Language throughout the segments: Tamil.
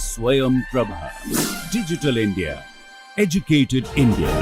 Swayam Prabha. Digital India. Educated India.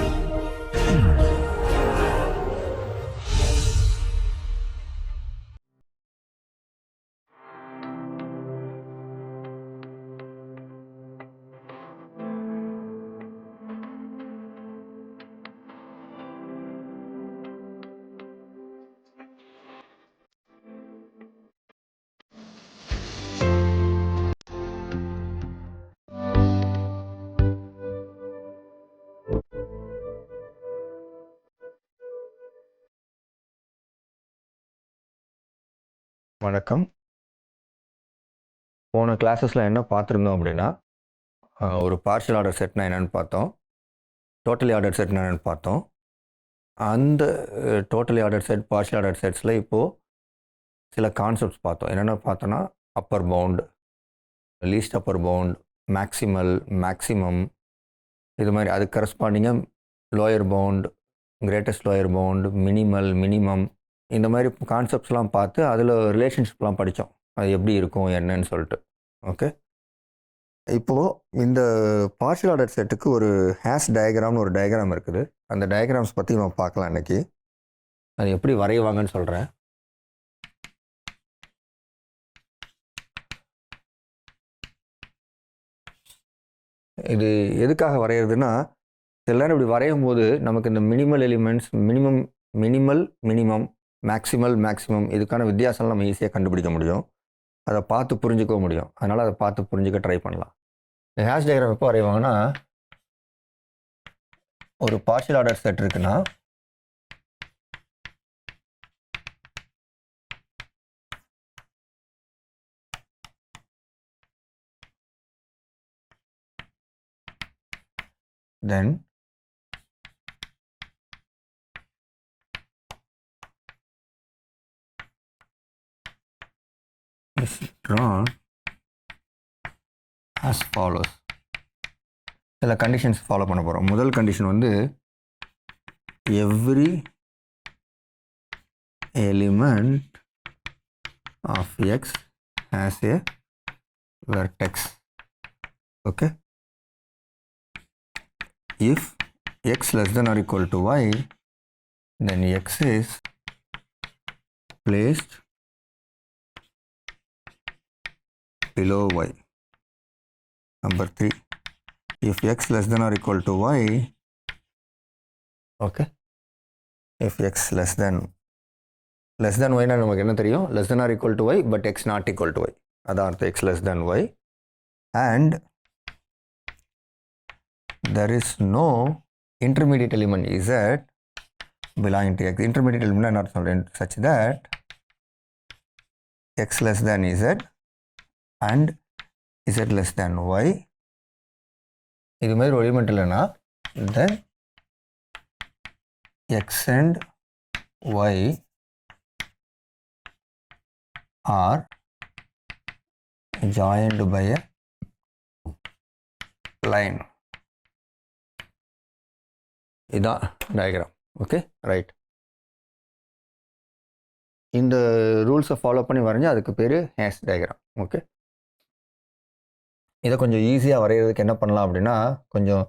வணக்கம். போன கிளாஸஸில் என்ன பார்த்துருந்தோம் அப்படின்னா, ஒரு பார்ஷியல் ஆர்டர் செட்னா என்னென்னு பார்த்தோம், டோட்டலி ஆர்டர் செட்னா என்னென்னு பார்த்தோம். அந்த totally order set, partial order செட்ஸில் இப்போது சில கான்செப்ட்ஸ் பார்த்தோம். என்னென்ன பார்த்தோன்னா, upper bound, least upper bound, maximal, maximum, இது மாதிரி அதுக்கு கரஸ்பாண்டிங்காக lower bound, greatest lower bound, minimal, minimum, இந்த மாதிரி கான்செப்ட்ஸ்லாம் பார்த்து அதில் ரிலேஷன்ஷிப்லாம் படித்தோம். அது எப்படி இருக்கும் என்னன்னு சொல்லிட்டு. ஓகே, இப்போது இந்த பார்ஷியல் ஆர்டர் செட்டுக்கு ஒரு ஹேஷ் டயக்ராம்னு ஒரு டயக்ராம் இருக்குது. அந்த டயக்ராம்ஸ் பற்றி நம்ம பார்க்கலாம் இன்றைக்கி. அது எப்படி வரைவாங்கன்னு சொல்கிறேன். இது எதுக்காக வரைகிறதுனா, சில நேரம் இப்படி வரையும் போது நமக்கு இந்த minimal elements, minimal, minimum, maximal, maximum, இதுக்கான வித்தியாசம்லாம் நம்ம ஈஸியாக கண்டுபிடிக்க முடியும். அதை பார்த்து புரிஞ்சுக்க முடியும். அதனால் அதை பார்த்து புரிஞ்சுக்க ட்ரை பண்ணலாம். இந்த ஹேஷ் டயக்ராம் எப்போ வரைவாங்கன்னா, ஒரு பார்ஷியல் ஆர்டர் செட் இருக்குன்னா, then is drawn as follows. சில கண்டிஷன்ஸ் ஃபாலோ பண்ண போகிறோம். முதல் கண்டிஷன் வந்து every element of x has a vertex. Okay, if x less than or equal to y, then x is placed below y. Number 3, if x less than or equal to y, okay, if x less than y na நமக்கு என்ன தெரியும், less than or equal to y but x not equal to y, அதான் அர்த்தம் x less than y, and there is no intermediate element z belonging to x. Intermediate element not such that x less than z and z less than y. இது மாதிரி ஒரு எலிமெண்ட் இல்லைன்னா then x and y are joined by a line. இதான் டயக்ராம். Okay, right. இந்த ரூல்ஸை ஃபாலோ பண்ணி வரைஞ்சி அதுக்கு பேர் ஹேஷ் டயக்ராம். ஓகே, இதை கொஞ்சம் ஈஸியாக வரைகிறதுக்கு என்ன பண்ணலாம் அப்படின்னா, கொஞ்சம்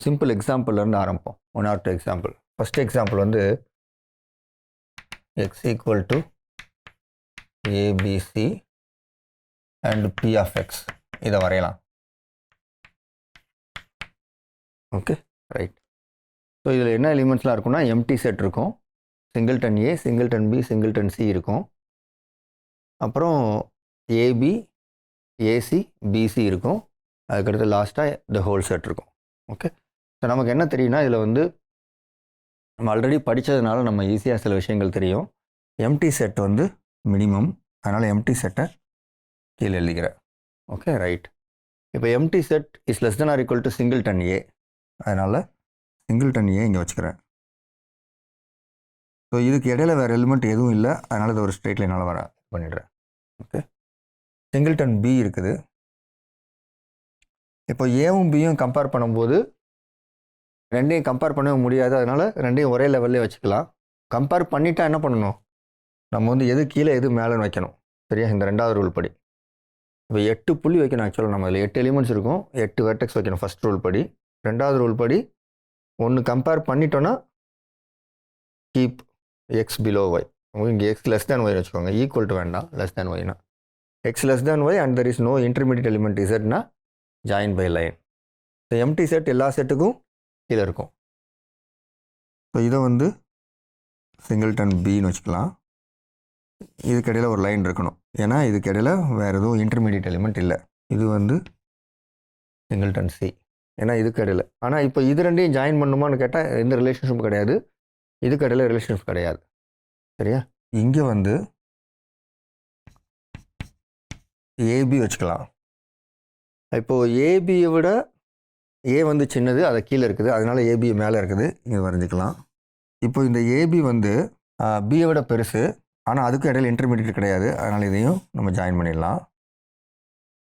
சிம்பிள் எக்ஸாம்பிள்லேருந்து ஆரம்பிப்போம். 1 or 2 எக்ஸாம்பிள். ஃபஸ்ட் எக்ஸாம்பிள் வந்து x equal to ABC and P of x, இதை வரையலாம். Okay, right. ஸோ இதில் என்ன எலிமெண்ட்ஸ்லாம் இருக்குன்னா, எம்டி செட் இருக்கும், singleton A, singleton B, singleton C இருக்கும், அப்புறம் ஏபி, ஏசி, பிசி இருக்கும், அதுக்கடுத்து லாஸ்ட்டாக த ஹோல் செட் இருக்கும். ஓகே, ஸோ நமக்கு என்ன தெரியும்னா, இதில் வந்து நம்ம ஆல்ரெடி படித்ததுனால நம்ம ஈஸியாக சில விஷயங்கள் தெரியும். எம்டி செட் வந்து மினிமம், அதனால் எம்டி செட்டை கீழே எழுதிக்கிறேன். Okay, right. இப்போ empty set is less than or equal to singleton A, அதனால் சிங்கிள்டன் ஏ இங்கே வச்சுக்கிறேன். ஸோ இதுக்கு இடையில வேறு எலிமெண்ட் எதுவும் இல்லை, அதனால் இது ஒரு ஸ்ட்ரெயிட் லைனால் வர பண்ணிடுறேன். ஓகே, சிங்கிள்டன் பி இருக்குது. இப்போ ஏவும் பியும் கம்பேர் பண்ணும்போது ரெண்டையும் கம்பேர் பண்ணவே முடியாது, அதனால் ரெண்டையும் ஒரே லெவல்லே வச்சுக்கலாம். கம்பேர் பண்ணிட்டா என்ன பண்ணணும், நம்ம வந்து எது கீழே எது மேலேன்னு வைக்கணும். சரியா? இந்த 2வது ரூல் படி. இப்போ 8 புள்ளி வைக்கணும். ஆக்சுவலாக நம்ம அதில் 8 எலிமெண்ட்ஸ் இருக்கும், 8 வெர்டெக்ஸ் வைக்கணும் ஃபர்ஸ்ட் ரூல் படி. 2வது ரூல் படி ஒன்று கம்பேர் பண்ணிட்டோன்னா கீப் எக்ஸ் பிலோ ஒய். இங்கே எக்ஸ் லெஸ் தேன் ஒய் வச்சுக்கோங்க, ஈக்குவல் டு வேண்டாம், லெஸ் தேன் ஒய்னா. X less than y and there is no intermediate element இசட்னா join by line. So empty set எல்லா செட்டுக்கும் கீழே இருக்கும். ஸோ இதை வந்து சிங்கிள்டன் பின்னு வச்சுக்கலாம். இதுக்கிடையில் ஒரு லைன் இருக்கணும், ஏன்னா இதுக்கிடையில் வேறு எதுவும் இன்டர்மீடியட் எலிமெண்ட் இல்லை. இது வந்து சிங்கிள்டன் சி, ஏன்னா இதுக்கிடையில். ஆனால் இப்போ இது ரெண்டையும் ஜாயின் பண்ணுமான்னு கேட்டால் எந்த ரிலேஷன்ஷிப்பும் கிடையாது, இதுக்கிடையில் ரிலேஷன்ஷிப் கிடையாது. சரியா? இங்கே வந்து ஏபி வச்சுக்கலாம். இப்போது ஏபியை விட ஏ வந்து சின்னது, அது கீழே இருக்குது, அதனால் ஏபி மேலே இருக்குது, இங்கே வரைஞ்சிக்கலாம். இப்போ இந்த ஏபி வந்து பியை விட பெருசு, ஆனால் அதுக்கும் இடையில இன்டர்மீடியட் கிடையாது, அதனால் இதையும் நம்ம ஜாயின் பண்ணிடலாம்.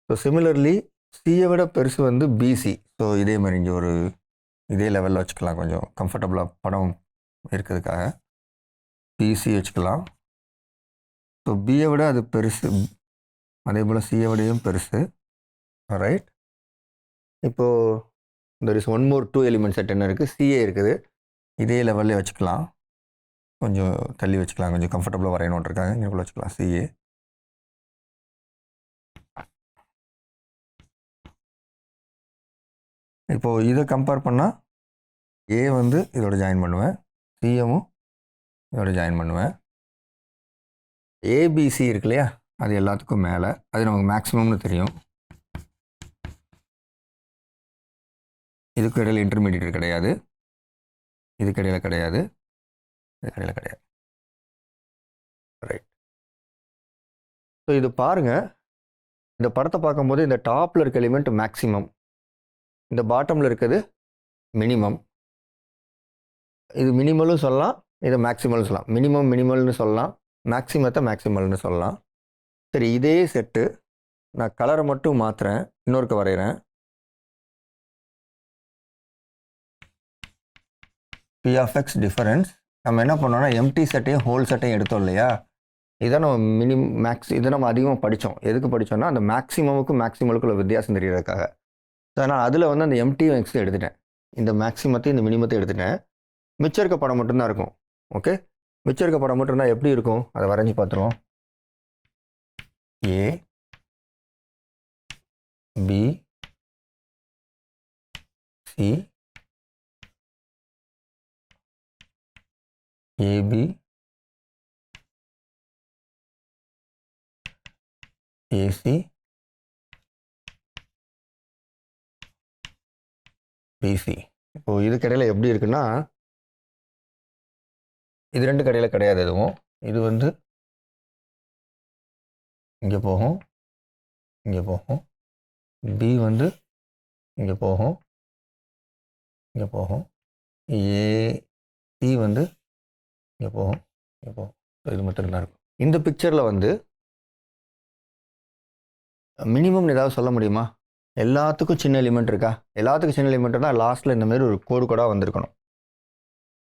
ஸோ சிமிலர்லி சியை விட பெருசு வந்து பிசி. ஸோ இதே மாதிரி இங்கே ஒரு இதே லெவலில் வச்சுக்கலாம், கொஞ்சம் கம்ஃபர்டபுளாக படம் இருக்கிறதுக்காக பிசி வச்சுக்கலாம். ஸோ பியை விட அது பெருசு, அதே போல் சியை விடையும் பெருசு. ரைட். இப்போது there is one more 2 element set என்ன இருக்குது, சிஏ இருக்குது, இதே லெவல்லே வச்சுக்கலாம். கொஞ்சம் தள்ளி வச்சுக்கலாம், கொஞ்சம் கம்ஃபர்டபுளாக வரையணுன்னு இருக்காங்க, இங்கே வச்சுக்கலாம் சிஏ. இப்போது இதை கம்பேர் பண்ணால் ஏ வந்து இதோட ஜாயின் பண்ணுவேன், சிஎம்மும் இதோட ஜாயின் பண்ணுவேன். ஏபிசி இருக்கு இல்லையா, அது எல்லாத்துக்கும் மேலே, அது நமக்கு மேக்ஸிமம்னு தெரியும். இதுக்கு இடையில் இன்டர்மீடியட் கிடையாது, இதுக்கு இடையில் கிடையாது, இதுக்கு இடையில் கிடையாது. ரைட். ஸோ இது பாருங்கள், இந்த படத்தை பார்க்கும்போது இந்த டாப்பில் இருக்க எலிமெண்ட் மேக்ஸிமம், இந்த பாட்டமில் இருக்கிறது மினிமம். இது மினிமலும் சொல்லலாம், இதை மேக்ஸிமல்னு சொல்லலாம். மினிமம் மினிமல்னு சொல்லலாம், மேக்ஸிமத்தை மேக்ஸிமல்னு சொல்லலாம். சரி, இதே செட்டு நான் கலரை மட்டும் மாற்றுறேன், இன்னொருக்க வரைகிறேன். P of x difference. நம்ம என்ன பண்ணோம்னா எம்டி செட்டையும் ஹோல் செட்டையும் எடுத்தோம் இல்லையா, இதை நம்ம இதை நம்ம அதிகமாக படித்தோம். எதுக்கு படித்தோம்னா அந்த மேக்ஸிமமுக்கும் மேக்ஸிமலுக்குள்ள வித்தியாசம் தெரியறதுக்காக. ஸோ அதனால் அதில் வந்து அந்த எம்டியும் எக்ஸையும் எடுத்துட்டேன், இந்த மேக்ஸிமத்தையும் இந்த மினிமத்தையும் எடுத்துட்டேன். மிச்சம் இருக்க படம் மட்டும்தான் இருக்கும். ஓகே, மிச்சம் இருக்க படம் மட்டும் இருந்தால் எப்படி இருக்கும், அதை வரைஞ்சி பார்த்துருவோம். A B C AB AC BC. இப்போது இது கடையில் எப்படி இருக்குன்னா, இது ரெண்டு கடையில் கிடையாது எதுவும். இது வந்து இங்கே போகும், இங்கே போகும். பி வந்து இங்கே போகும், இங்கே போகும். ஏசி வந்து இங்கே போகும், இங்கே போகும். இது மட்டும் தான் இருக்கும். இந்த பிக்சரில் வந்து மினிமம் ஏதாவது சொல்ல முடியுமா? எல்லாத்துக்கும் சின்ன எலிமெண்ட் இருக்கா? எல்லாத்துக்கும் சின்ன எலிமெண்ட் தான் லாஸ்ட்டில் இந்த மாதிரி ஒரு கோடு கோடாக வந்திருக்கணும்.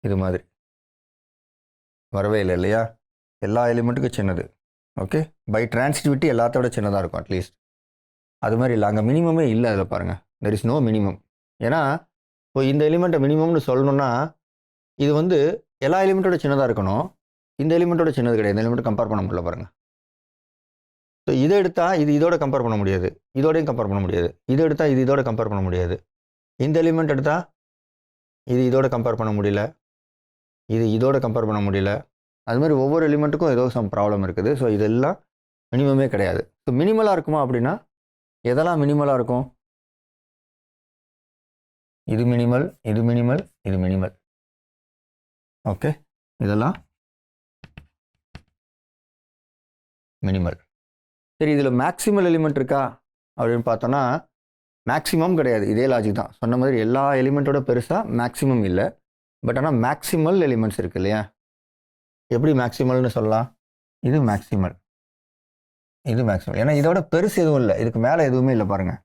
இது மாதிரி வரவே இல்லை இல்லையா? எல்லா எலிமெண்ட்டுக்கும் சின்னது. ஓகே, பை டிரான்சிட்டிவிட்டி எல்லாத்தோட சின்னதாக இருக்கும் அட்லீஸ்ட். அது மாதிரி இல்லை, அங்கே மினிமமே இல்லை. அதில் பாருங்கள், தெர் இஸ் நோ மினிமம். ஏன்னா இப்போ இந்த எலிமெண்ட்டை மினிமம்னு சொல்லணும்னா இது வந்து எல்லா எலிமெண்ட்டோட சின்னதாக இருக்கணும், இந்த எலிமெண்ட்டோட சின்னது கிடையாது. இந்த எலிமெண்ட் கம்பேர் பண்ண முடியல பாருங்கள். ஸோ இதை எடுத்தால் இது இதோட கம்பேர் பண்ண முடியாது, இதோடையும் கம்பேர் பண்ண முடியாது. இதை எடுத்தால் இது இதோட கம்பேர் பண்ண முடியாது. இந்த எலிமெண்ட் எடுத்தால் இது இதோட கம்பேர் பண்ண முடியல, இது இதோட கம்பேர் பண்ண முடியல. அது மாதிரி ஒவ்வொரு எலிமெண்ட்டுக்கும் ஏதோ சம் ப்ராப்ளம் இருக்குது. ஸோ இதெல்லாம் மினிமமே கிடையாது. ஸோ மினிமலாக இருக்குமா அப்படின்னா எதெல்லாம் மினிமலாக இருக்கும்? இது மினிமல், இது மினிமல், இது மினிமல். ஓகே, இதெல்லாம் மினிமல். சரி, இதில் மேக்ஸிமல் எலிமெண்ட் இருக்கா அப்படின்னு பார்த்தோன்னா மேக்ஸிமம் கிடையாது. இதே லாஜிக் தான், சொன்ன மாதிரி எல்லா எலிமெண்ட்டோட பெருசாக மேக்ஸிமம் இல்லை. பட் ஆனால் மேக்ஸிமல் எலிமெண்ட்ஸ் இருக்குது இல்லையா? எப்படி மேக்ஸிமல்னு சொல்லலாம்? இது மேக்ஸிமல், இது மேக்ஸிமல். ஏன்னா இதோட பெருசு எதுவும் இல்லை, இதுக்கு மேலே எதுவுமே இல்லை பாருங்கள்.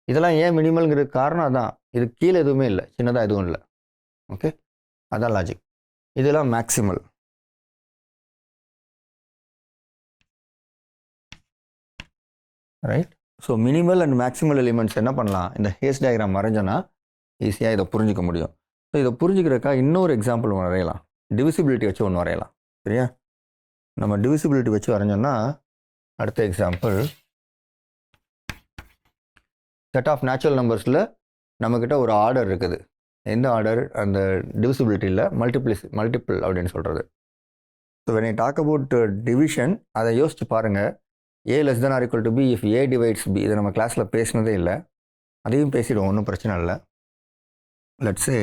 இதெல்லாம் ஏன் மினிமல்ங்கிறது காரணம் அதான், இது கீழே எதுவுமே இல்லை, சின்னதாக எதுவும் இல்லை. ஓகே, அதான் லாஜிக். இதெல்லாம் maximal. Right. So minimal and maximal elements என்ன பண்ணலாம், இந்த ஹேஸ் டயக்ராம் வரைஞ்சோன்னா ஈஸியாக இதை புரிஞ்சிக்க முடியும். ஸோ இதை புரிஞ்சுக்கிறக்கா இன்னொரு எக்ஸாம்பிள் ஒன்று வரையலாம். டிவிசிபிலிட்டி வச்சு ஒன்று வரையலாம். சரியா? நம்ம டிவிசிபிலிட்டி வச்சு வரைஞ்சோன்னா அடுத்த எக்ஸாம்பிள், செட் ஆஃப் நேச்சுரல் நம்பர்ஸில் நம்மக்கிட்ட ஒரு ஆர்டர் இருக்குது. எந்த ஆர்டர்? அந்த டிவிசிபிலிட்டியில் மல்டிபிள் அப்படின்னு சொல்கிறது. So when I talk about division, அதை யோசிச்சு பாருங்கள். a less than or equal to b if a divides b. இதை நம்ம கிளாஸில் பேசினதே இல்லை, அதையும் பேசிடுவோம், ஒன்றும் பிரச்சனை இல்லை. லெட்ஸ் சே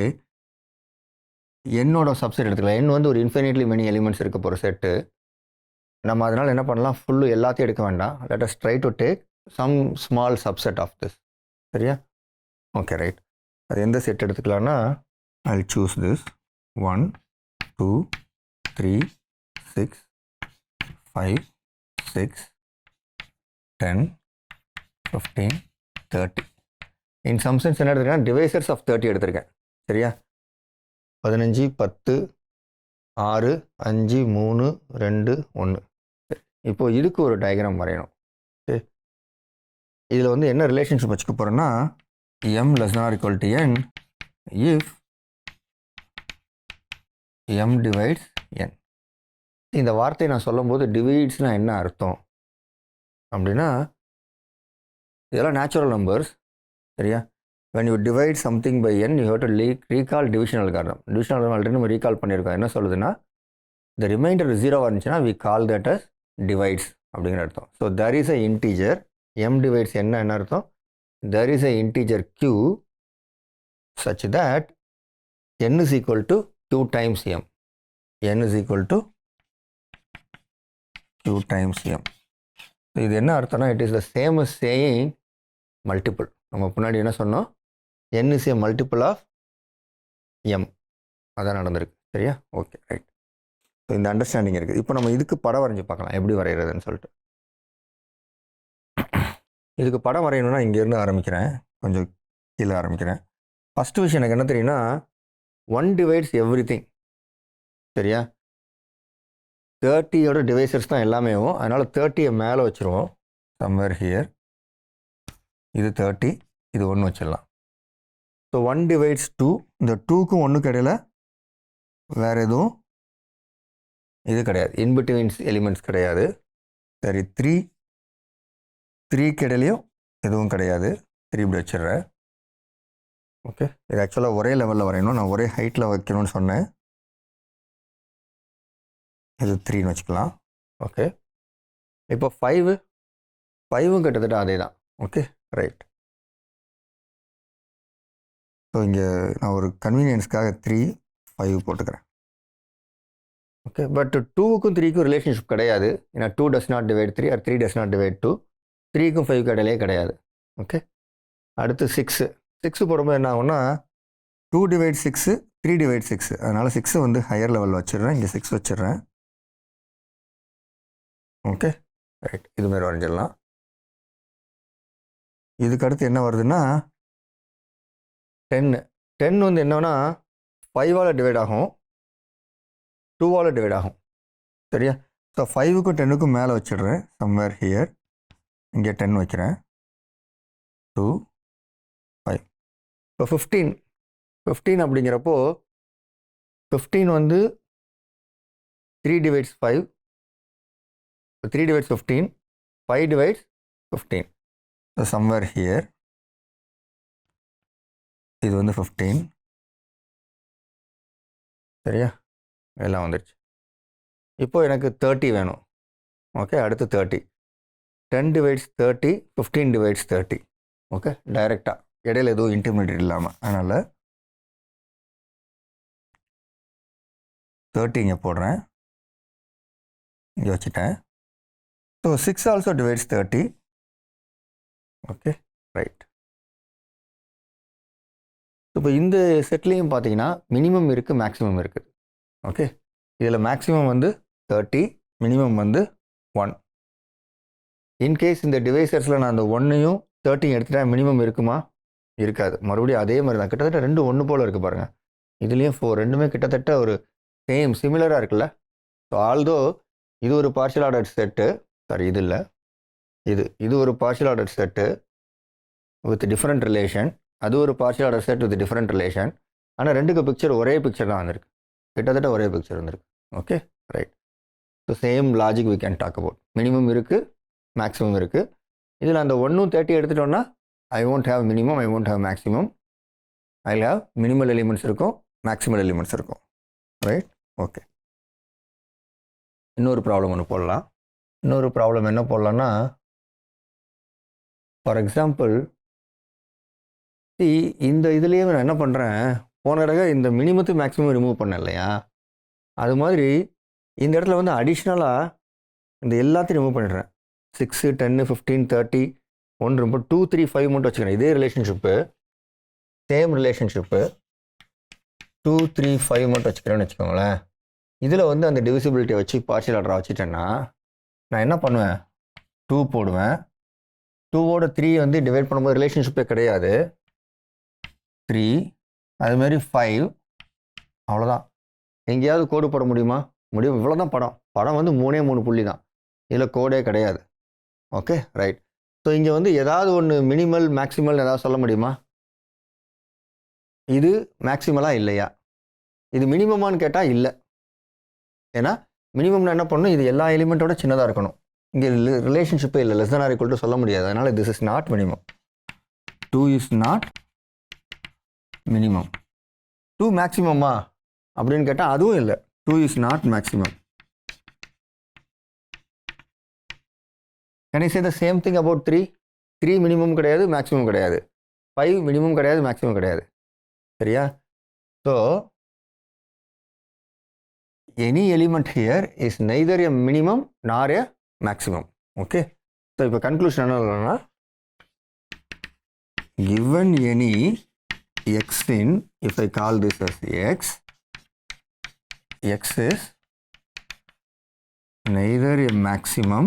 என்னோட சப்செட் எடுத்துக்கலாம். n வந்து ஒரு இன்ஃபினிட்லி மெனி எலிமெண்ட்ஸ் இருக்க போகிற செட்டு. நம்ம அதனால் என்ன பண்ணலாம், ஃபுல்லு எல்லாத்தையும் எடுக்க வேண்டாம். Let us try to take some small subset of this. சரியா? Okay, right. அது எந்த செட் எடுத்துக்கலாம்னா, I'll choose this 1 2 3 6 5 6 10 15 30. In some sense என்ன எடுத்துருக்கேன், டிவைசர்ஸ் ஆஃப் 30 எடுத்திருக்கேன். சரியா? 15 10 6 5 3 2 1. இப்போது இதுக்கு ஒரு டயக்ராம் வரையணும். சரி, இதில் வந்து என்ன ரிலேஷன்ஷிப் வச்சுக்க போகிறேன்னா, m less than or equal to n if m divides n. இந்த வார்த்தையை நான் சொல்லும்போது டிவைட்ஸ்னால் என்ன அர்த்தம் அப்படின்னா, இதெல்லாம் நேச்சுரல் நம்பர்ஸ். சரியா? when you divide something by n, you have to recall division algorithm. division algorithm already நம்ம ரீகால் பண்ணியிருக்கோம். என்ன சொல்லுதுன்னா, the remainder 0 இருந்துச்சுன்னா we call that as divides அப்படிங்கிற அர்த்தம். So there is a integer m divides n. என்ன அர்த்தம்? there is a integer q such that n is equal to q times m. n is equal to q times m. So இது என்ன அர்த்தம்னா, it is the same as saying multiple. நம்ம முன்னாடி என்ன சொன்னோம், n is a multiple of m. அதான் நடந்திருக்கு. சரியா? Okay, right. ஸோ இந்த அண்டர்ஸ்டாண்டிங் இருக்குது. இப்போ நம்ம இதுக்கு படம் வரைஞ்சி பார்க்கலாம், எப்படி வரைகிறதுன்னு சொல்லிட்டு. இதுக்கு படம் வரையணும்னா இங்கேருந்து ஆரம்பிக்கிறேன், கொஞ்சம் கீழே ஆரம்பிக்கிறேன். ஃபஸ்ட்டு விஷயம் எனக்கு என்ன தெரியும்னா, 1 divides everything. சரியா? 30யோட டிவைசர்ஸ் தான் எல்லாமே. அதனால் 30யை மேலே வச்சுருவோம், சம்வேர் ஹியர். இது 30, இது 1 வச்சிடலாம். So 1 divides 2. இந்த 2க்கும் 1க்கு இடையில் வேறு எதுவும் இது கிடையாது, இன்பிட்வீன்ஸ் எலிமெண்ட்ஸ் கிடையாது. சரி, 3க்கு இடையிலையும் எதுவும் கிடையாது. 3 இப்படி வச்சிடுறேன். ஓகே, இது ஆக்சுவலாக ஒரே லெவலில் வரையணும், நான் ஒரே ஹைட்டில் வைக்கணும்னு சொன்னேன். இது 3ன்னு வச்சுக்கலாம். ஓகே, இப்போ 5ம் கிட்டத்தட்ட அதே தான். Okay, right. ஸோ இங்கே நான் ஒரு கன்வீனியன்ஸ்க்காக 3 5 போட்டுக்கிறேன். ஓகே, பட் 2க்கும் 3க்கும் ரிலேஷன்ஷிப் கிடையாது. ஏன்னா 2 does not divide 3 or 3 does not divide 2. 3க்கும் 5க்கும் இடையிலே கிடையாது. ஓகே, அடுத்து 6 போடும்போது என்ன ஆகும்னா, 2 divides 6 3 divides 6. அதனால் 6 வந்து ஹையர் லெவலில் வச்சிடுறேன், இங்கே 6 வச்சிடுறேன். Okay, right. இதுமாரி வரைஞ்சிடலாம். இதுக்கு அடுத்து என்ன வருதுன்னா 10 வந்து என்னன்னா 5ஆல் டிவைட் ஆகும், 2ஆல் டிவைட் ஆகும். சரியா? ஸோ 5க்கும் 10க்கும் மேலே வச்சிடுறேன், சம்வேர் ஹியர். இங்கே 10 வைக்கிறேன். 2 5. இப்போ 15 அப்படிங்கிறப்போ 15 வந்து 3 divides 5. 3 divides 15, 5 divides 15. So somewhere here, இது வந்து 15. சரியா? எல்லாம் வந்துடுச்சு. இப்போ எனக்கு 30 வேணும். ஓகே, அடுத்து 30. 10 divides 30, 15 divides 30. ஓகே, டைரெக்டாக இடையில எதுவும் இன்டர்மீடியட் இல்லாமல். அதனால் 30 இங்கே போடுறேன், இங்கே வச்சுட்டேன். So 6 also divides 30. Okay, right. இப்போ இந்த செட்லேயும் பார்த்தீங்கன்னா மினிமம் இருக்குது, மேக்ஸிமம் இருக்குது. ஓகே, இதில் மேக்ஸிமம் வந்து 30, மினிமம் வந்து 1. இன்கேஸ் இந்த டிவைசர்ஸில் நான் அந்த 1ஐயும் 30 எடுத்துட்டேன், மினிமம் இருக்குமா? இருக்காது. மறுபடியும் அதே மாதிரி தான், கிட்டத்தட்ட 2 1 போல் இருக்குது பாருங்கள். இதுலேயும் 4, ரெண்டுமே கிட்டத்தட்ட ஒரு சிமிலராக இருக்குல்ல. ஸோ ஆல்தோ இது ஒரு பார்ஷியல் ஆர்டர் செட்டு, சாரி இது இல்லை, இது ஒரு partial order set with different relation, அது ஒரு partial order set with different relation. ஆனால் ரெண்டுக்கு பிக்சர் ஒரே பிக்சர் தான் வந்திருக்கு, கிட்டத்தட்ட ஒரே பிக்சர் வந்திருக்கு. Okay right. So same logic we can talk about. Minimum இருக்குது, மேக்ஸிமம் இருக்குது. இதில் அந்த 130 எடுத்துட்டோன்னா I won't have minimum, I won't have maximum. I have minimal elements இருக்கும், மேக்ஸிமல் எலிமெண்ட்ஸ் இருக்கும். ரைட். ஓகே. இன்னொரு ப்ராப்ளம் ஒன்று போடலாம். இன்னொரு ப்ராப்ளம் என்ன போடலான்னா, ஃபார் எக்ஸாம்பிள் இந்த இதுலேயே நான் என்ன பண்ணுறேன், போன தடவை இந்த மினிமத்து மேக்ஸிமம் ரிமூவ் பண்ணேன் இல்லையா, அது மாதிரி இந்த இடத்துல வந்து அடிஷ்னலாக இந்த எல்லாத்தையும் ரிமூவ் பண்ணிடுறேன். 6, 10, 15, 30, 1 ரொம்ப 2, 3, 5 மட்டும் வச்சுக்கிறேன். இதே ரிலேஷன்ஷிப்பு, சேம் ரிலேஷன்ஷிப்பு 2, 3, 5 மட்டும் வச்சுக்கிறேன்னு வச்சுக்கோங்களேன். இதில் வந்து அந்த டிவிசிபிலிட்டியை வச்சு பார்ஷியல் ஆர்டராக வச்சுட்டேன்னா நான் என்ன பண்ணுவேன், 2 போடுவேன். 2ஓட 3 வந்து டிவைட் பண்ணும்போது ரிலேஷன்ஷிப்பே கிடையாது, 3, அதுமாரி 5, அவ்வளோதான். எங்கேயாவது கோடு போட முடியுமா? முடியும். இவ்வளோ தான் படம் வந்து 3 புள்ளி தான், இதில் கோடே கிடையாது. Okay right. ஸோ இங்கே வந்து ஏதாவது ஒன்று மினிமல் மேக்ஸிமல் ஏதாவது சொல்ல முடியுமா? இது மேக்ஸிமலாக இல்லையா? இது மினிமமானு கேட்டால் இல்லை. ஏன்னா மினிமம்னா என்ன பண்ணணும், இது எல்லா எலிமெண்ட்டோட சின்னதாக இருக்கணும். இங்கே ரிலேஷன்ஷிப்பே இல்லை, less than or equal to சொல்ல முடியாது. அதனால் this is not minimum. 2 is not minimum. 2 மேக்ஸிமமா அப்படின்னு கேட்டால் அதுவும் இல்லை, 2 is not maximum. Can I say the same thing about 3? 3 minimum கிடையாது, மேக்ஸிமம் கிடையாது. 5 மினிமம் கிடையாது, மேக்ஸிமம் கிடையாது. சரியா? So any element here is neither a minimum nor a maximum. Okay. So இப்போ கன்க்ளூஷன் என்ன சொல்லணும்னா, given any x in, if I call this as x is neither a maximum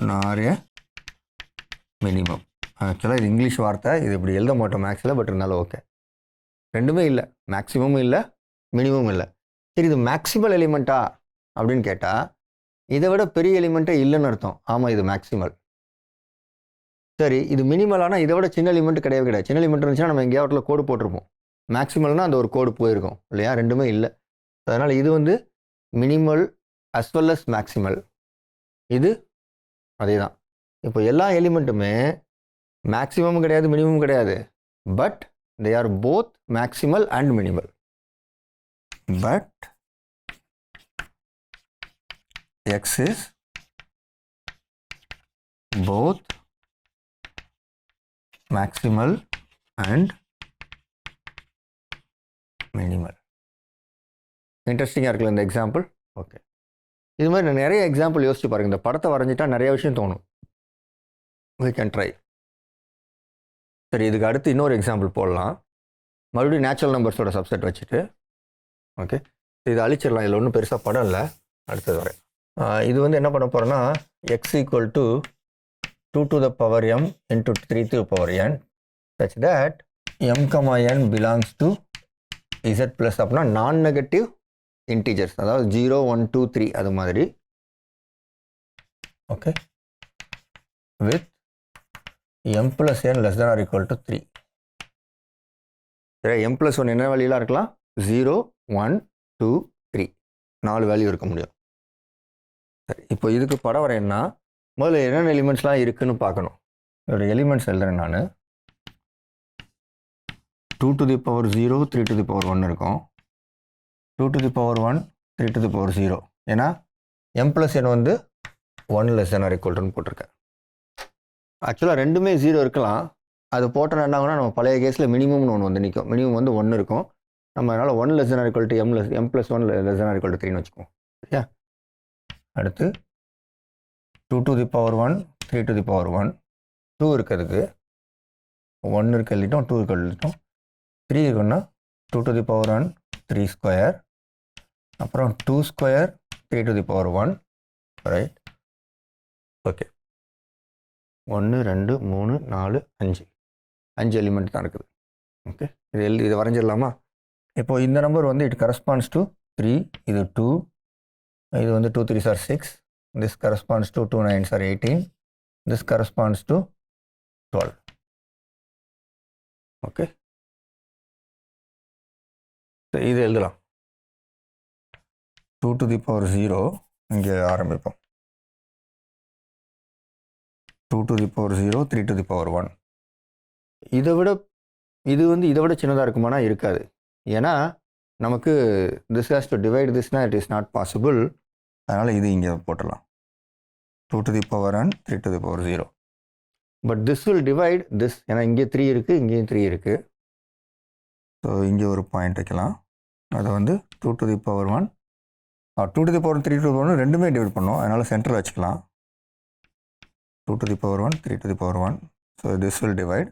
nor a minimum. ஆக்சுவலாக இது இங்கிலீஷ் வார்த்தை, இது இப்படி எழுத மாட்டோம் மேக்ஸில், பட் இருந்தாலும் ஓகே. ரெண்டுமே இல்லை, மேக்ஸிமமும் இல்லை, மினிமமும் இல்லை. சரி, இது மேக்ஸிமல் எலிமெண்ட்டா அப்படின்னு கேட்டால் இதை விட பெரிய எலிமெண்ட்டே இல்லைன்னு அர்த்தம். ஆமாம், இது மேக்ஸிமல். சரி, இது மினிமலானால் இதை விட சின்ன எலிமெண்ட் கிடையாது. சின்ன எலிமெண்ட் இருந்துச்சுன்னா நம்ம எங்கேயாவட்டில் கோடு போட்டிருப்போம். மேக்ஸிமல்னால் அந்த ஒரு கோடு போயிருக்கும் இல்லையா? ரெண்டுமே இல்லை. அதனால் இது வந்து minimal as well as maximal. இது அதே தான். இப்போ எல்லா எலிமெண்ட்டுமே மேக்ஸிமமும் கிடையாது, மினிமம் கிடையாது. But they are both maximal and minimal. But X is both maximal and minimal. இன்ட்ரெஸ்டிங்காக இருக்குல்ல இந்த எக்ஸாம்பிள்? ஓகே. இது மாதிரி நான் நிறைய எக்ஸாம்பிள் யோசிச்சு பாருங்கள். இந்த படத்தை வரைஞ்சிட்டா நிறைய விஷயம் தோணும். we can try. சரி, இதுக்கு அடுத்து இன்னொரு எக்ஸாம்பிள் போடலாம். மறுபடியும் நேச்சுரல் நம்பர்ஸோட சப்செட் வச்சுட்டு. ஓகே, இது அழிச்சிடலாம், இதில் ஒன்றும் பெருசாக படம் இல்லை. அடுத்தது வரேன். இது வந்து என்ன பண்ண போகிறோன்னா, X equal to 2 to the power m into 3 to the power n such that m, n belongs to z plus அப்படின்னா நான் நெகட்டிவ் இன்டீஜர்ஸ், அதாவது 0, 1, 2, 3 அது மாதிரி. Okay, with m plus n less than or equal to 3. சரி, m plus 1 என்ன வேல்யூலாம் இருக்கலாம்? 0, 1, 2, 3 4 வேல்யூ இருக்க முடியும். சரி, இப்போ இதுக்கு படம் வரையன்னா முதல்ல என்னென்ன எலிமெண்ட்ஸ்லாம் இருக்குன்னு பார்க்கணும். இதோட எலிமெண்ட்ஸ் எழுதுறேன் நான். 2 to the power 0, 3 to the power 1 இருக்கும். 2 to the power 1, 3 to the power 0. ஏன்னா m plus n வந்து 1 less than or equal to போட்டிருக்கேன். ஆக்சுவலாக ரெண்டுமே 0 இருக்கலாம். அது போட்டோன்னா என்ன ஆகுனா, நம்ம பழைய கேஸில் மினிமம்னு ஒன்று வந்து நிற்கும். மினிமம் வந்து 1 இருக்கும். நம்ம அதனால் 1 less than or equal to m plus 1 less than or equal to 3ன்னு வச்சுக்குவோம். சரியா? அடுத்து 2 to the power 1, 3 to the power 1. 2 இருக்கிறதுக்கு 1 இருக்க எழுதிட்டோம், 2 இருக்க எழுதிட்டோம். 3 இருக்குன்னா 2 to the power 1, 3 ஸ்கொயர். அப்புறம் 2 square, 3 to the power 1. Right? Okay, 1, 2, 3, 4, 5 element தான் இருக்குது. ஓகே, இதை வரைஞ்சிடலாமா? இப்போது இந்த நம்பர் வந்து இட் கரஸ்பாண்ட்ஸ் டு 3, இது 2, இது வந்து 2 3s are 6. This corresponds to 2 9s are 18. This corresponds to 12. Okay, இது எழுதலாம். 2 to the power 0 இங்கே ஆரம்பிப்போம். 2 to the power 0, 3 to the power 1. இது வந்து இதை விட சின்னதாக இருக்குமானா இருக்காது. ஏன்னா நமக்கு this has to divide thisனா it is not possible. அதனால் இது இங்கே போட்டலாம். 2 to the power and 3 to the power 0. But this will divide this. ஏன்னா இங்கே 3 இருக்குது, இங்கேயும் 3 இருக்குது. ஸோ இங்கே ஒரு பாயிண்ட் வைக்கலாம். அதை வந்து 2 to the power 1 2 to the power 3 to the power 1 ரெண்டுமே டிவைட் பண்ணோம். அதனால் சென்டரில் வச்சுக்கலாம். 2 to the power 1, 3 to the power 1. So this will divide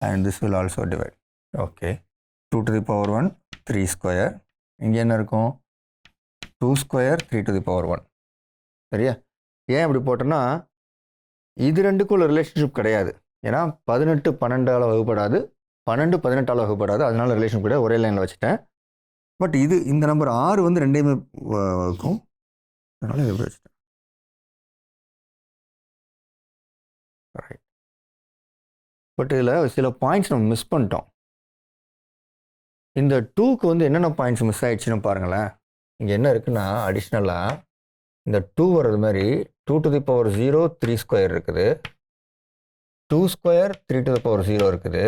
and this will also divide. Okay, 2 to the power 1, 3 square. இங்கே என்ன இருக்கும்? 2 square, 3 to the power 1. சரியா? ஏன் இப்படி போட்டோன்னா இது ரெண்டுக்குள்ள ரிலேஷன்ஷிப் கிடையாது. ஏன்னா 18 12ஆல் வகுப்படாது, 12 18ஆல் வகுப்படாது. அதனால ரிலேஷன் கூட ஒரே லைனில் வச்சுட்டேன். பட் இது இந்த நம்பர் 6 வந்து ரெண்டையுமே வகுக்கும். அதனால இது எப்படி வச்சுட்டேன். ரைட். பட் இதில் சில பாயிண்ட்ஸ் நம்ம மிஸ் பண்ணிட்டோம். இந்த 2க்கு வந்து என்னென்ன பாயிண்ட்ஸ் மிஸ் ஆயிடுச்சுன்னு பாருங்களேன். இங்கே என்ன இருக்குன்னா அடிஷ்னலாக இந்த 2 வர்றது மாதிரி 2 to the power 0 3 ஸ்கொயர் இருக்குது, 2 ஸ்கொயர் 3 to the power 0 இருக்குது.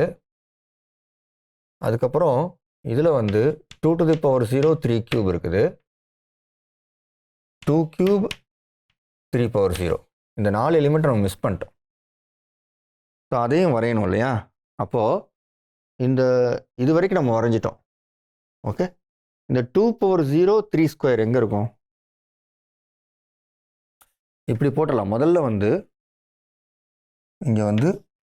அதுக்கப்புறம் இதில் வந்து 2 to the power 0 3 கியூப் இருக்குது, 2 கியூப் 3 power 0. இந்த 4 எலிமெண்ட் நம்ம மிஸ் பண்ணிட்டோம். ஸோ அதையும் வரையணும் இல்லையா? அப்போது இது வரைக்கும் நம்ம வரைஞ்சிட்டோம். ஓகே, இந்த 2 power 0 3 ஸ்கொயர் எங்கே இருக்கும்? இப்படி போட்டலாம். முதல்ல வந்து இங்கே வந்து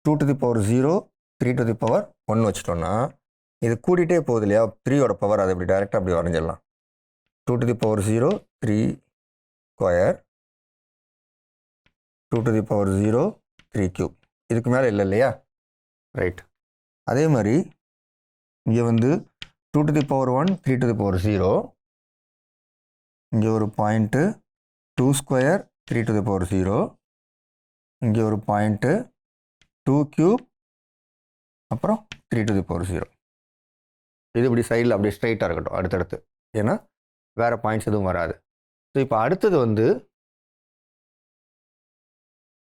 2 to the power 0 3 to the power 1 வச்சிட்டோன்னா இது கூட்டிகிட்டே போகுது இல்லையா? 3யோட பவர் அதை இப்படி டைரெக்டாக அப்படி வரைஞ்சிடலாம். 2 to the power 0 3 square, 2 to the power 0 3 cube. இதுக்கு மேலே இல்லை இல்லையா? ரைட். அதே மாதிரி இங்கே வந்து 2 to the power 1 3 to the power 0. இங்கே ஒரு point 2 square 3 to the power 0. இங்கே ஒரு பாயிண்ட்டு 2 கியூப் அப்புறம் 3 to the power 0. இது இப்படி சைடில் அப்படியே ஸ்ட்ரைட்டாக இருக்கட்டும் அடுத்தடுத்து. ஏன்னா வேறு பாயிண்ட்ஸ் எதுவும் வராது. ஸோ இப்போ அடுத்தது வந்து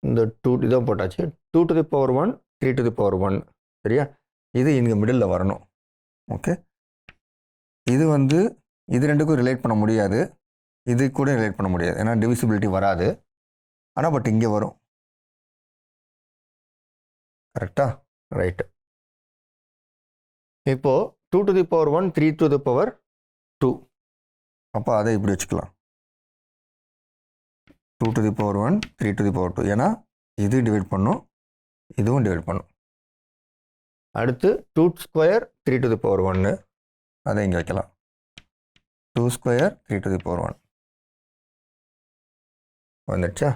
இந்த 2 இதான் போட்டாச்சு. 2 to the power 1 3 to the power 1. சரியா? இது இங்கே மிடில் வரணும். ஓகே, இது வந்து இது ரெண்டுக்கும் ரிலேட் பண்ண முடியாது, இது கூட ரிலேட் பண்ண முடியாது. ஏன்னா டிவிசிபிலிட்டி வராது. ஆனால் பட் இங்கே வரும். கரெக்டா? ரைட்டு. இப்போது 2 to the power 1 3 to the power 2. அப்போ அதை இப்படி வச்சுக்கலாம். 2 to the power 1 3 to the power 2. ஏன்னா இது டிவைட் பண்ணும், இதுவும் டிவைட் பண்ணும். அடுத்து 2 ஸ்கொயர் 3 to the power 1. அதை இங்கே வைக்கலாம். 2 ஸ்கொயர் 3 to the power 1 வந்துடுச்சா?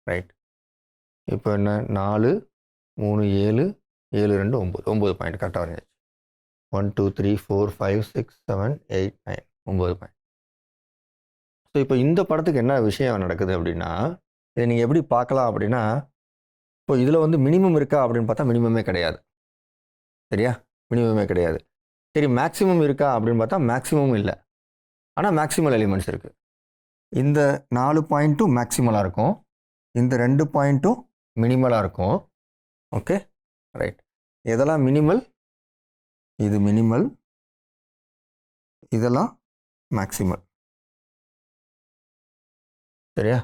ரைட். இப்போ என்ன? 4 3 7 7 2 9 9 பாயிண்ட் கரெக்டாக வரைஞ்சாச்சு. 1 2 3 4 5 6 7 8 9 9 பாயிண்ட். ஸோ இப்போ இந்த படத்துக்கு என்ன விஷயம் நடக்குது அப்படின்னா, இதை நீங்கள் எப்படி பார்க்கலாம் அப்படின்னா, இப்போ இதில் வந்து மினிமம் இருக்கா அப்படின்னு பார்த்தா மினிமமே கிடையாது. சரியா? மினிமமே கிடையாது. சரி, மேக்ஸிமம் இருக்கா அப்படின்னு பார்த்தா மேக்ஸிமம் இல்லை. ஆனால் மேக்ஸிமல் எலிமெண்ட்ஸ் இருக்குது. இந்த 4 பாயிண்ட்டும் மேக்ஸிமலாக இருக்கும், இந்த 2 பாயிண்ட்டும் மினிமலாக இருக்கும். Okay, right. எதெல்லாம் மினிமல்? இது மினிமல், இதெல்லாம் மேக்ஸிமல். சரியா?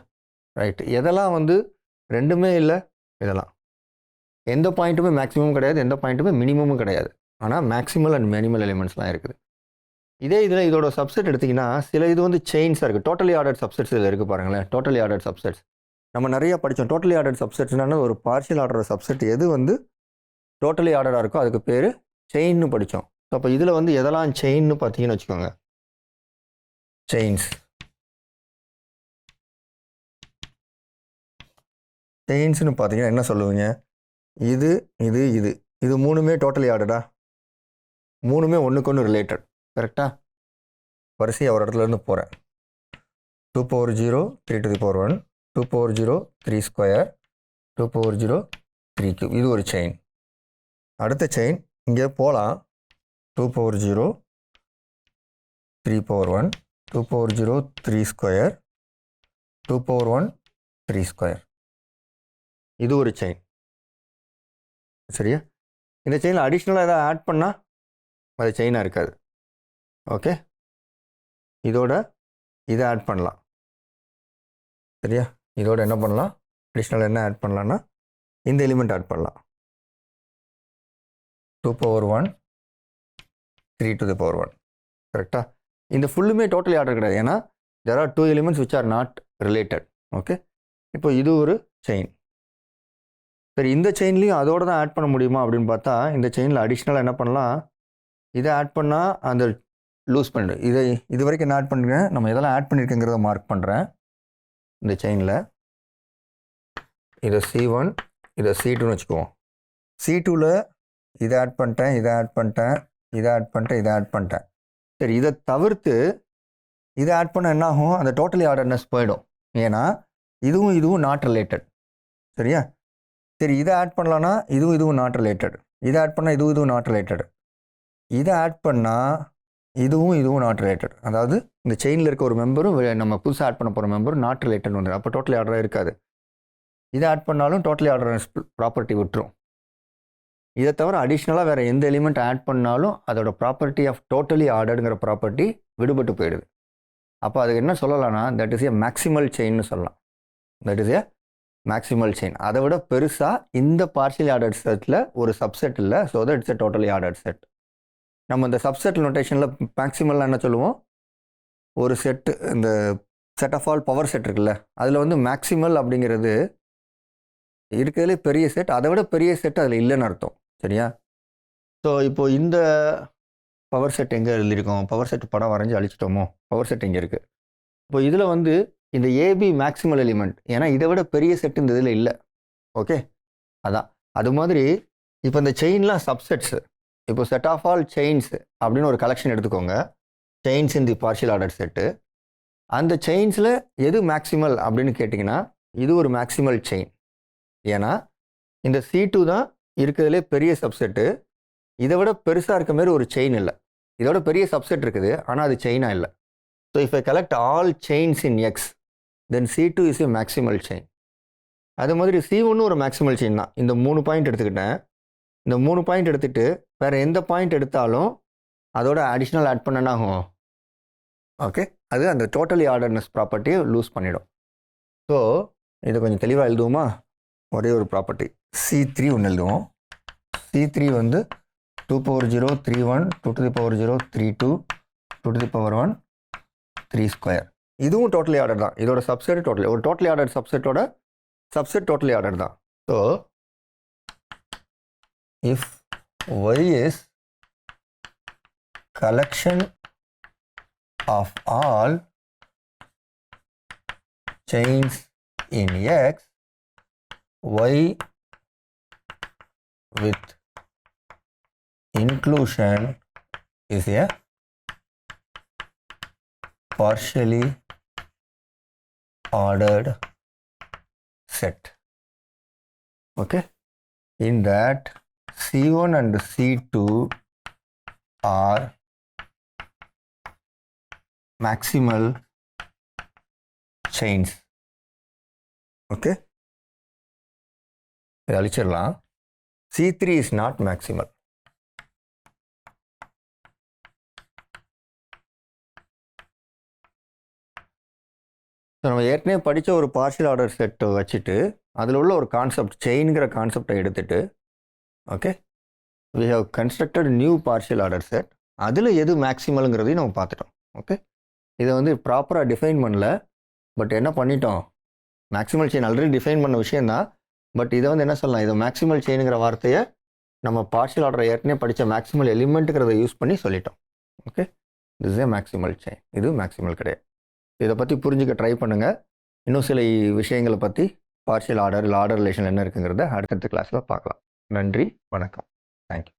ரைட். எதெல்லாம் வந்து ரெண்டுமே இல்லை? இதெல்லாம் எந்த பாயிண்ட்டுமே மேக்ஸிமம் கிடையாது, எந்த பாயிண்ட்டுமே மினிமமும் கிடையாது. ஆனால் மேக்ஸிமல் அண்ட் மினிமல் எலிமெண்ட்ஸ்லாம் இருக்குது. இதே இதில் இதோட சப்செட் எடுத்திங்கன்னா சில இது வந்து செயின்ஸாக இருக்குது. டோட்டலி ஆர்டர்ட் சப்செட்ஸ் இதில் இருக்குது பாருங்களேன். டோட்டலி ஆர்டர்ட் சப்செட்ஸ் நம்ம நிறைய படித்தோம். டோட்டலி ஆர்டர்ட் சப்செட்ஸ்னால் ஒரு பார்ஷியல் ஆர்டர் சப்செட் எது வந்து டோட்டலி ஆர்டராக இருக்கோ அதுக்கு பேர் செயின்னு படித்தோம். ஸோ அப்போ இதில் வந்து எதெல்லாம் செயின்னு பார்த்தீங்கன்னு வச்சுக்கோங்க. செயின்ஸ்னு பார்த்தீங்கன்னா என்ன சொல்லுவீங்க? இது இது இது இது மூணுமே டோட்டலி ஆர்டரா? மூணுமே ஒன்றுக்கு ஒன்று ரிலேட்டட். கரெக்டாக? வரிசையாக ஒரு இடத்துலேருந்து போகிறேன். 2 power 0 3 to the power 1, 2 power 0 3 square, 2 power 0 3 cube. இது ஒரு செயின். அடுத்த செயின் இங்கே போகலாம். 2 power 0 3 power 1, 2 power 0 3 square, 2 power 1 3 square. இது ஒரு செயின். சரியா? இந்த செயினில் அடிஷ்னலாக எதாவது ஆட் பண்ணால் அது செயினாக இருக்காது. ஓகே, இதோட இதை ஆட் பண்ணலாம். சரியா? இதோட என்ன பண்ணலாம்? அடிஷ்னல் என்ன ஆட் பண்ணலான்னா இந்த எலிமெண்ட் ஆட் பண்ணலாம். 2 power 1 3 to the power 1. கரெக்டாக? இந்த ஃபுல்லுமே டோட்டலி ஆர்டர் கிடையாது. ஏன்னா there are 2 elements which are not related. Okay, இப்போ இது ஒரு செயின். சரி, இந்த செயின்லேயும் அதோடு தான் ஆட் பண்ண முடியுமா அப்படின்னு பார்த்தா இந்த செயினில் அடிஷ்னலாக என்ன பண்ணலாம்? இதை ஆட் பண்ணால் அந்த லூஸ் பண்ணிடும். இது வரைக்கும் என்ன ஆட் பண்ணுறேன், நம்ம எதெல்லாம் ஆட் பண்ணியிருக்கேங்கிறத மார்க் பண்ணுறேன். இந்த செயினில் இதை C1 இதை C2ன்னு வச்சுக்குவோம். C2ல் இதை ஆட் பண்ணிட்டேன், இதை ஆட் பண்ணிட்டேன், இதை ஆட் பண்ணிட்டேன், இதை ஆட் பண்ணிட்டேன். சரி, இதை தவிர்த்து இதை ஆட் பண்ண என்ன ஆகும்? அந்த டோட்டலி ஆர்டர்னஸ் போயிடும். ஏன்னா இதுவும் நாட் ரிலேட்டட். சரியா? சரி, இதை ஆட் பண்ணலான்னா இதுவும் நாட் ரிலேட்டட். இதை ஆட் பண்ணால் இதுவும் நாட் ரிலேட்டட். இதை ஆட் பண்ணால் இதுவும் நாட் ரிலேட்டட். அதாவது இந்த செயினில் இருக்க ஒரு மெம்பரும் நம்ம புதுசாக ஆட் பண்ண போகிற மெம்பரும் நாட் ரிலேட்டட் வந்துடும். அப்போ டோட்டலி ஆர்டராக இருக்காது. இதை ஆட் பண்ணாலும் டோட்டலி ஆர்டர் ப்ராப்பர்ட்டி விட்டுரும். இதை தவிர அடிஷ்னலாக வேறு எந்த எலிமெண்ட் ஆட் பண்ணாலும் அதோட ப்ராப்பர்ட்டி ஆஃப் டோட்டலி ஆர்டர்ங்கிற ப்ராப்பர்ட்டி விடுபட்டு போயிடுது. அப்போ அதுக்கு என்ன சொல்லலாம்னா தட் இஸ் ஏ மேக்ஸிமல் செயின்னு சொல்லலாம். That is a maximal chain. அதை விட பெருசாக இந்த பார்ஷியலி ஆர்டர்ட் செட்டில் ஒரு சப்செட் இல்லை. So that it's a totally ordered set. நம்ம இந்த சப்செட் நோட்டேஷனில் மேக்ஸிமல்லாம் என்ன சொல்லுவோம்? ஒரு செட்டு, இந்த set of all power set இருக்குல்ல, அதில் வந்து மேக்ஸிமல் அப்படிங்கிறது இருக்கிறதுலே பெரிய செட். அதை விட பெரிய செட் அதில் இல்லைன்னு அர்த்தம். சரியா? ஸோ இப்போது இந்த பவர் செட் எங்கே எழுதியிருக்கோம்? பவர் செட் படம் வரைஞ்சி அழிச்சிட்டோமோ? பவர் செட் இங்கே இருக்குது. இப்போ இதில் வந்து இந்த ஏபி மேக்ஸிமல் எலிமெண்ட். ஏன்னா இதை விட பெரிய செட் இந்த இதில் இல்லை. ஓகே, அதான் அது மாதிரி இப்போ இந்த செயின்லாம் சப்செட்ஸு. இப்போ செட் ஆஃப் ஆல் செயின்ஸ் அப்படின்னு ஒரு கலெக்ஷன் எடுத்துக்கோங்க. செயின்ஸ் இன் தி பார்ஷியல் ஆர்டர் செட்டு. அந்த செயின்ஸில் எது மேக்ஸிமல் அப்படின்னு கேட்டிங்கன்னா இது ஒரு மேக்ஸிமல் செயின். ஏன்னா இந்த C2 தான் இருக்கிறதுலே பெரிய சப்செட்டு. இதை விட பெருசாக இருக்க மாதிரி ஒரு செயின் இல்லை. இதோட பெரிய சப்செட் இருக்குது, ஆனால் அது செயினாக இல்லை. So if I collect all chains in X, then C2 is a maximal chain. அது மாதிரி C1 ஒரு மேக்ஸிமல் செயின் தான். இந்த 3 பாயிண்ட் எடுத்துக்கிட்டேன். இந்த 3 பாயிண்ட் எடுத்துகிட்டு வேறு எந்த பாயிண்ட் எடுத்தாலும் அதோட அடிஷ்னல் ஆட் பண்ணனாகும். ஓகே, அது அந்த டோட்டலி ஆர்டர்னஸ் ப்ராப்பர்ட்டியை லூஸ் பண்ணிடும். ஸோ இதை கொஞ்சம் தெளிவாக எழுதுவோமா? ஒரே ஒரு ப்ராப்பர்ட்டி C3 ஒன்று எழுதுவோம். C3 வந்து 2 power 0 3 1, 2 to the power 0 3 2, 2 to the power 1 3 square. இதுவும் டோட்டலி ஆர்டர் தான். இதோட சப்செட் டோட்டலி, ஒரு டோட்டலி ஆர்டர் சப்செட்டோட சப்செட் டோட்டலி ஆர்டர் தான். So if Y is collection of all chains in X, Y with inclusion is a partially ordered set. Okay, in that C1 and C2 are maximal chains. Okay, இதை அழிச்சிடலாம். C3 is not maximal. So நம்ம ஏற்கனவே படித்த ஒரு பார்ஷியல் ஆர்டர் செட்டை வச்சுட்டு அதில் உள்ள ஒரு கான்செப்ட் செயின்கிற கான்செப்டை எடுத்துட்டு, okay, we have constructed new partial order set. அதில் எது மேக்ஸிமலுங்கிறதையும் நம்ம பார்த்துட்டோம். ஓகே, இதை வந்து ப்ராப்பராக டிஃபைன் பண்ணல. பட் என்ன பண்ணிட்டோம்? மேக்ஸிமல் செயின் ஆல்ரெடி டிஃபைன் பண்ண விஷயந்தான். பட் இதை வந்து என்ன சொல்லலாம்? இதை மேக்ஸிமல் செயினுங்கிற வார்த்தையை நம்ம பார்ஷியல் ஆர்டர் ஏற்கனவே படித்த மேக்ஸிமல் எலிமெண்ட்டுங்கிறத யூஸ் பண்ணி சொல்லிட்டோம். Okay, this is a maximal chain. இது மேக்ஸிமல் கிடையாது. இதை பற்றி புரிஞ்சுக்க ட்ரை பண்ணுங்கள். இன்னும் சில விஷயங்களை பற்றி பார்ஷியல் ஆர்டர் இல்லை ஆர்டர் ரிலேஷன் என்ன இருக்குங்கிறத அடுத்தடுத்த கிளாஸில் பார்க்கலாம். நன்றி, வணக்கம், தேங்க்யூ.